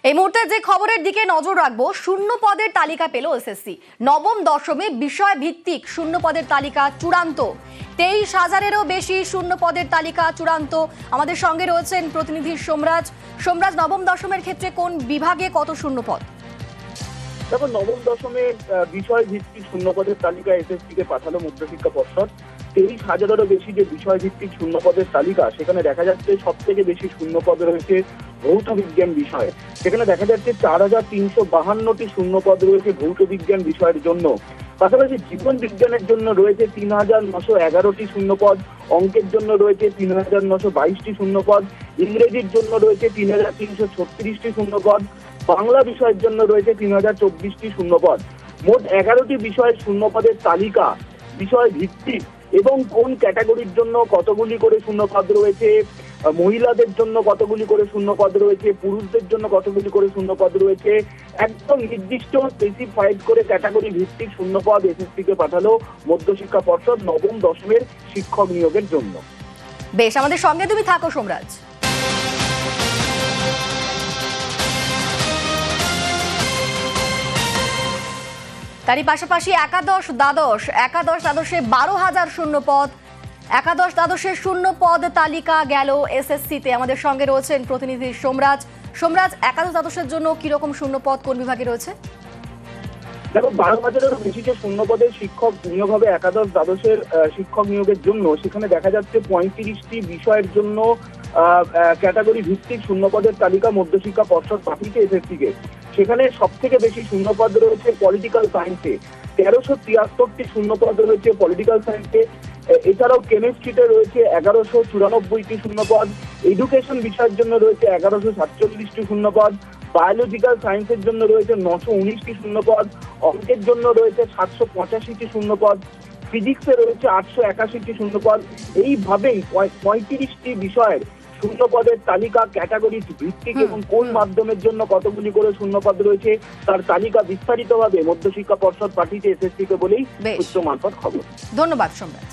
এই মুহূর্তে যে খবরের দিকে নজর রাখবো, শূন্য পদের তালিকা পেল এসএসসি। নবম দশমে বিষয় ভিত্তিক শূন্য পদের তালিকা চূড়ান্ত। 23,000-এরও বেশি শূন্য পদের তালিকা চূড়ান্ত। আমাদের সঙ্গে রয়েছেন প্রতিনিধি সোমরাজ। সোমরাজ, নবম দশমের ক্ষেত্রে কোন বিভাগে কত শূন্য পদ? দেখো, নবম দশমে বিষয় ভিত্তিক শূন্য পদের তালিকা এসএসসি কে পাঠালো মধ্যশিক্ষা পর্ষদ। 23,000-এরও বেশি যে বিষয় ভিত্তিক শূন্য পদের তালিকা, সেখানে দেখা যাচ্ছে সব থেকে বেশি শূন্য পদ রয়েছে ভৌত বিজ্ঞান বিষয়ে। সেখানে দেখা যাচ্ছে 4,352টি শূন্য পদ রয়েছে ভৌত বিজ্ঞান বিষয়ের জন্য। পাশাপাশি জীবন বিজ্ঞানের জন্য রয়েছে 3,911টি শূন্য পদ, অঙ্কের জন্য রয়েছে 3,922টি শূন্য পদ, ইংরেজির জন্য রয়েছে 3,336টি শূন্য পদ, বাংলা বিষয়ের জন্য রয়েছে 3,024টি শূন্য পদ। মোট 11টি বিষয়ের শূন্য পদের তালিকা বিষয় ভিত্তিক এবং কোন ক্যাটাগরির জন্য কতগুলি করে শূন্য পদ রয়েছে, মহিলাদের জন্য কতগুলি করে শূন্য পদ রয়েছে, পুরুষদের জন্য কতগুলি করে শূন্য পদ রয়েছে, একদম নির্দিষ্ট স্পেসিফাইড করে ক্যাটাগরি ভিত্তিক শূন্য পদ এসএসসি কে পাঠালো মধ্যশিক্ষা পর্ষদ নবম দশমের শিক্ষক নিয়োগের জন্য। বেশ, আমাদের সঙ্গে তুমি থাকো সোমরাজ। তারই পাশাপাশি একাদশ দ্বাদশে 12,000 শূন্য পদ। একাদশ দ্বাদশের শূন্য পদ তালিকা গেল এসএসসিতে। আমাদের সঙ্গে রয়েছেন প্রতিনিধি সোমরাজ। সোমরাজ, একাদশ দ্বাদশের জন্য কিরকম শূন্য পদ কোন বিভাগে রয়েছে? দেখো, 12,000-এরও বেশি যে শূন্য পদের শিক্ষক নিয়োগ হবে একাদশ দ্বাদশের শিক্ষক নিয়োগের জন্য, সেখানে দেখা যাচ্ছে 35টি বিষয়ের জন্য ক্যাটাগরি ভিত্তিক শূন্য পদের তালিকা মধ্যশিক্ষা পর্ষদ পাঠিয়েছে এসএসসি কে। সেখানে সব থেকে বেশি শূন্য পদ রয়েছে পলিটিক্যাল সায়েন্সে, 1373টি শূন্য পদ রয়েছে পলিটিক্যাল সায়েন্সে। এছাড়াও কেমিস্ট্রিতে রয়েছে 1,194টি শূন্য পদ, এডুকেশন বিষয়ের জন্য রয়েছে 1,147টি শূন্য পদ, বায়োলজিক্যাল সায়েন্সের জন্য রয়েছে 919টি শূন্য পদ, অঙ্কের জন্য রয়েছে 785টি শূন্য পদ, ফিজিক্সে রয়েছে 881টি শূন্য পদ। এইভাবেই 35টি বিষয়ের শূন্য পদের তালিকা ক্যাটাগরি ভিত্তিক এবং কোন মাধ্যমের জন্য কতগুলি করে শূন্য পদ রয়েছে তার তালিকা বিস্তারিতভাবে মধ্যশিক্ষা পর্ষদ পাঠিয়েছে এসএসসি কে বলেই সূত্র মারফত খবর। ধন্যবাদ সোমরাজ।